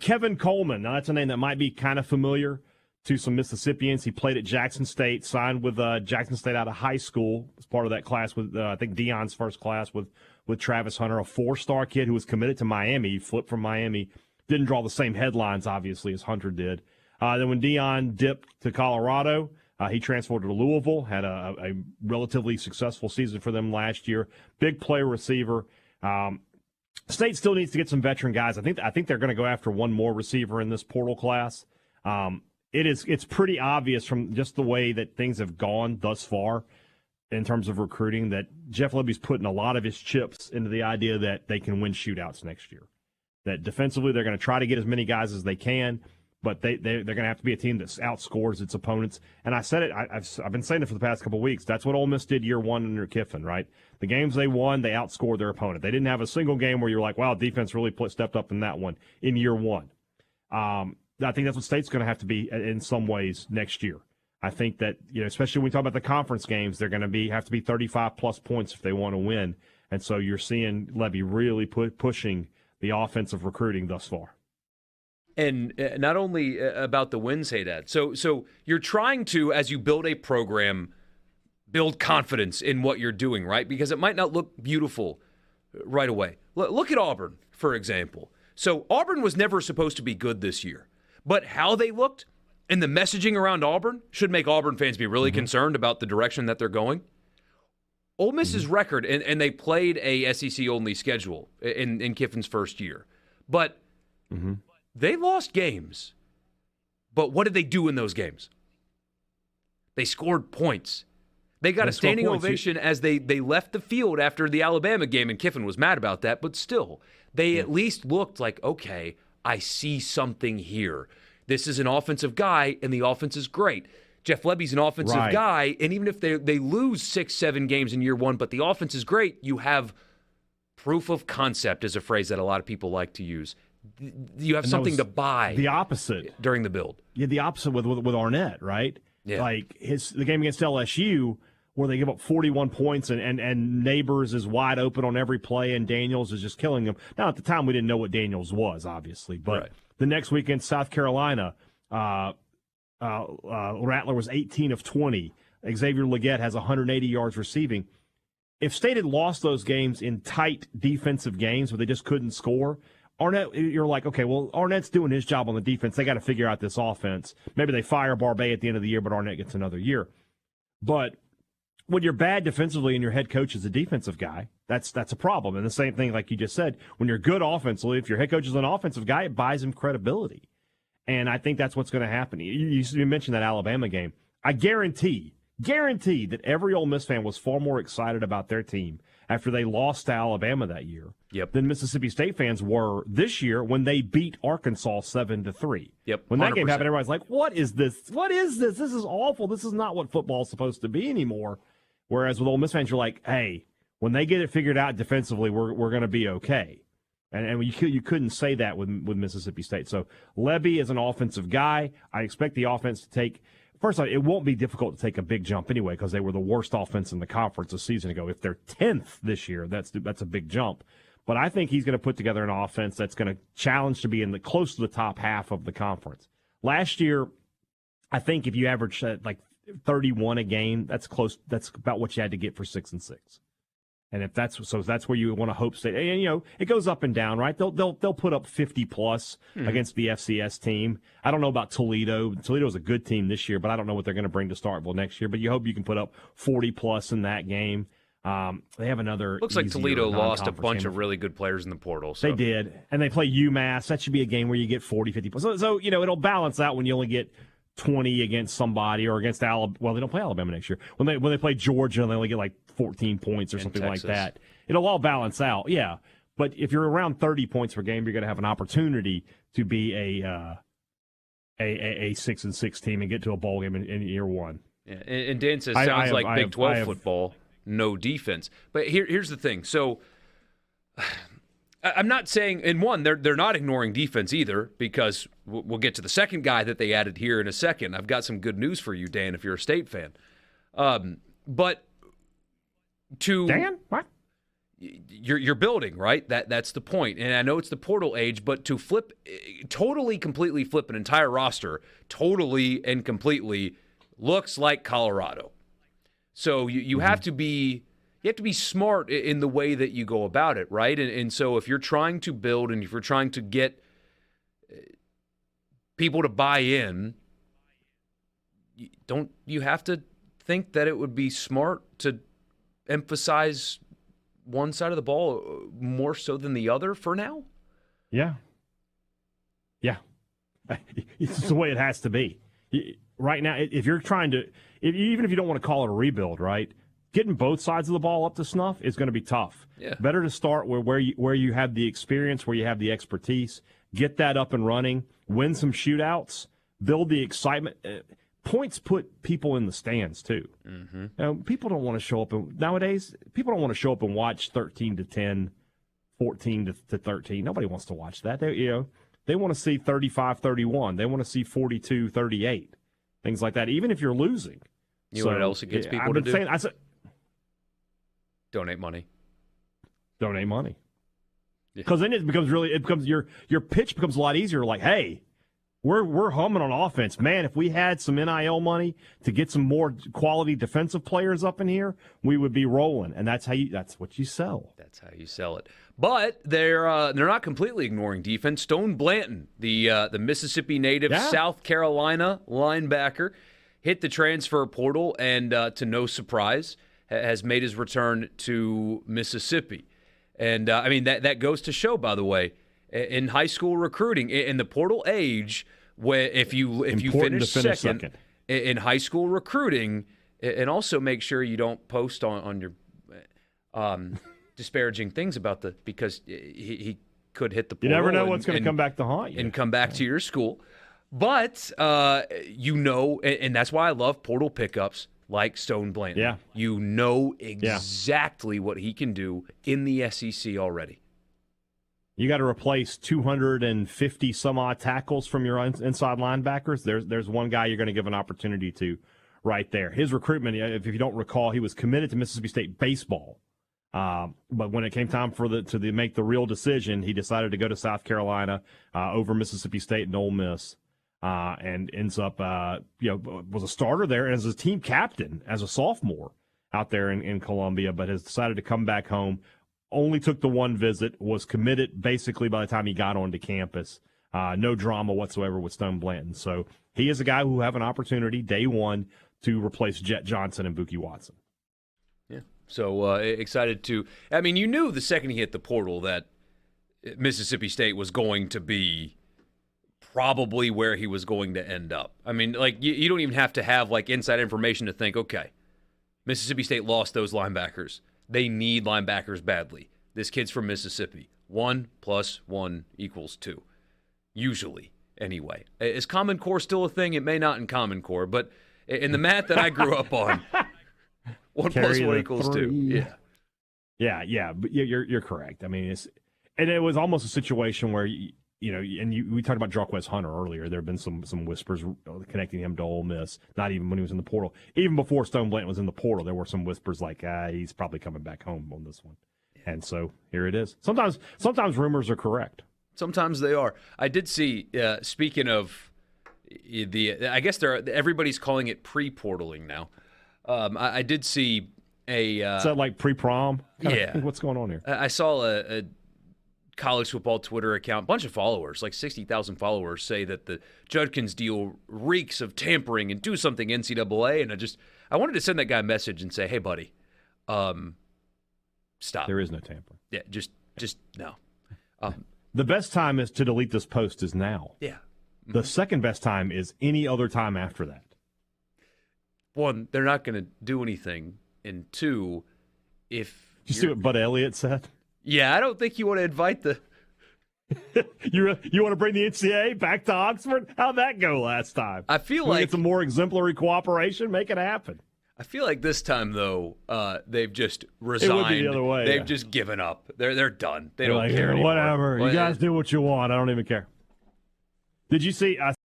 Kevin Coleman. Now, that's a name that might be kind of familiar to some Mississippians. He played at Jackson State, signed with Jackson State out of high school as part of that class with, I think, Deion's first class with Travis Hunter, a four-star kid who was committed to Miami. He flipped from Miami. Didn't draw the same headlines, obviously, as Hunter did. Then when Deion dipped to Colorado, he transferred to Louisville, had a relatively successful season for them last year. Big play receiver. State still needs to get some veteran guys. I think they're going to go after one more receiver in this portal class. It's pretty obvious from just the way that things have gone thus far in terms of recruiting that Jeff Lebby's putting a lot of his chips into the idea that they can win shootouts next year. That defensively they're going to try to get as many guys as they can, but they're going to have to be a team that outscores its opponents. And I said it, I've been saying it for the past couple of weeks. That's what Ole Miss did year one under Kiffin, right? The games they won, they outscored their opponent. They didn't have a single game where you're like, wow, defense really stepped up in that one in year one. I think that's what State's going to have to be in some ways next year. I think that, especially when we talk about the conference games, they're going to have to be 35-plus points if they want to win. And so you're seeing Lebby really pushing the offensive recruiting thus far. And not only about the wins, Haydad. So you're trying to, as you build a program, build confidence in what you're doing, right? Because it might not look beautiful right away. Look at Auburn, for example. So Auburn was never supposed to be good this year. But how they looked and the messaging around Auburn should make Auburn fans be really concerned about the direction that they're going. Ole Miss's record, and they played a SEC-only schedule in Kiffin's first year. But they lost games. But what did they do in those games? They scored points. They got a standing ovation as they left the field after the Alabama game, and Kiffin was mad about that. But still, they at least looked like, okay, I see something here. This is an offensive guy, and the offense is great. Jeff Lebby's an offensive guy, and even if they lose 6-7 games in year one, but the offense is great, you have proof of concept is a phrase that a lot of people like to use. You have something to buy. The opposite. During the build. Yeah, the opposite with Arnett, right? Yeah. Like the game against LSU where they give up 41 points and Neighbors is wide open on every play and Daniels is just killing them. Now, at the time, we didn't know what Daniels was, obviously. But the next week in South Carolina, Rattler was 18 of 20. Xavier Legette has 180 yards receiving. If State had lost those games in tight defensive games where they just couldn't score, Arnett, you're like, okay, well, Arnett's doing his job on the defense. They got to figure out this offense. Maybe they fire Barbet at the end of the year, but Arnett gets another year. But when you're bad defensively and your head coach is a defensive guy, that's a problem. And the same thing, like you just said, when you're good offensively, if your head coach is an offensive guy, it buys him credibility. And I think that's what's going to happen. You mentioned that Alabama game. I guarantee that every Ole Miss fan was far more excited about their team after they lost to Alabama that year than Mississippi State fans were this year when they beat Arkansas 7-3. When that game happened, everybody's like, what is this? What is this? This is awful. This is not what football's supposed to be anymore. Whereas with Ole Miss fans, you're like, hey, when they get it figured out defensively, we're going to be okay. And you couldn't say that with Mississippi State. So Lebby is an offensive guy. I expect the offense to take – first off, it won't be difficult to take a big jump anyway because they were the worst offense in the conference a season ago. If they're 10th this year, that's a big jump. But I think he's going to put together an offense that's going to challenge to be close to the top half of the conference. Last year, I think if you average like 31 a game, that's close. That's about what you had to get for 6-6. And if that's where you want to hope State. And it goes up and down, right? They'll put up 50 plus against the FCS team. I don't know about Toledo. Toledo's a good team this year, but I don't know what they're going to bring to Starkville next year. But you hope you can put up 40 plus in that game. They have another. Looks like Toledo lost a bunch of really good players in the portal. So. They did, and they play UMass. That should be a game where you get 40, 50 plus. So it'll balance out when you only get 20 against somebody or against Alabama. Well, they don't play Alabama next year. When they play Georgia, they only get like 14 points or something like that. It'll all balance out, yeah. But if you're around 30 points per game, you're going to have an opportunity to be a 6-6 team and get to a bowl game in year one. Yeah, and Dan says sounds like Big 12 football, no defense. But here's the thing. So I'm not saying, in one, they're not ignoring defense either, because we'll get to the second guy that they added here in a second. I've got some good news for you, Dan, if you're a State fan. But to Dan? What? you're building, right? That's the point. And I know it's the portal age, but to completely flip an entire roster, totally and completely, looks like Colorado. So you have to be smart in the way that you go about it, right? And so if you're trying to build and if you're trying to get people to buy in, don't you have to think that it would be smart to emphasize one side of the ball more so than the other for now? Yeah. It's the way it has to be. Right now, if you're trying to, even if you don't want to call it a rebuild, right, getting both sides of the ball up to snuff is going to be tough. Yeah. Better to start where you have the experience, where you have the expertise, get that up and running, win some shootouts, build the excitement. Points put people in the stands too. Mm-hmm. People don't want to show up nowadays. People don't want to show up and watch 13-10, 14-13. Nobody wants to watch that. They want to see 35-31. They want to see 42-38. Things like that. Even if you're losing. You know what else it gets people to do? Donate money. Donate money. Because then it becomes your pitch becomes a lot easier. Like, hey, we're humming on offense, man. If we had some NIL money to get some more quality defensive players up in here, we would be rolling. And that's what you sell. That's how you sell it. But they're not completely ignoring defense. Stone Blanton, the Mississippi native, South Carolina linebacker, hit the transfer portal and to no surprise has made his return to Mississippi. And I mean that goes to show, by the way, in high school recruiting, in the portal age, where if you finish second in high school recruiting, and also make sure you don't post on your disparaging things about because he could hit the portal. You never know what's going to come back to haunt you and come back to your school. But and that's why I love portal pickups like Stone Blanton. Yeah. You know exactly what he can do in the SEC already. You got to replace 250 some odd tackles from your inside linebackers. There's one guy you're going to give an opportunity to right there. His recruitment, if you don't recall, he was committed to Mississippi State baseball. But when it came time to make the real decision, he decided to go to South Carolina over Mississippi State and Ole Miss. And ends up, was a starter there and as a team captain as a sophomore out there in Columbia, but has decided to come back home. Only took the one visit, was committed basically by the time he got onto campus. No drama whatsoever with Stone Blanton. So he is a guy who will have an opportunity day one to replace Jet Johnson and Buki Watson. Yeah. So excited to – I mean, you knew the second he hit the portal that Mississippi State was going to be probably where he was going to end up. I mean, like you don't even have to have like inside information to think, okay, Mississippi State lost those linebackers. They need linebackers badly. This kid's from Mississippi. 1 + 1 = 2. Usually, anyway. Is Common Core still a thing? It may not in Common Core, but in the math that I grew up on, 1 + 1 = 2. Yeah. But you're correct. I mean, it was almost a situation where we talked about Jarquez Hunter earlier. There have been some whispers connecting him to Ole Miss, not even when he was in the portal. Even before Stone Blanton was in the portal, there were some whispers like, he's probably coming back home on this one. And so here it is. Sometimes rumors are correct. Sometimes they are. I did see, speaking of I guess everybody's calling it pre-portaling now. I did see is that like pre-prom? Yeah. What's going on here? I saw a college football Twitter account, bunch of followers, like 60,000 followers, say that the Judkins deal reeks of tampering and do something NCAA. And I wanted to send that guy a message and say, hey, buddy, stop. There is no tampering. Yeah, just no. The best time is to delete this post is now. Yeah. The second best time is any other time after that. One, they're not going to do anything. And two, did you see what Bud Elliott said? Yeah, I don't think you want to invite the you want to bring the NCAA back to Oxford? How'd that go last time? I feel like get some more exemplary cooperation. Make it happen. I feel like this time though, they've just resigned. It would be the other way. They've just given up. They're done. They don't care anymore. Whatever. You guys do what you want. I don't even care. Did you see?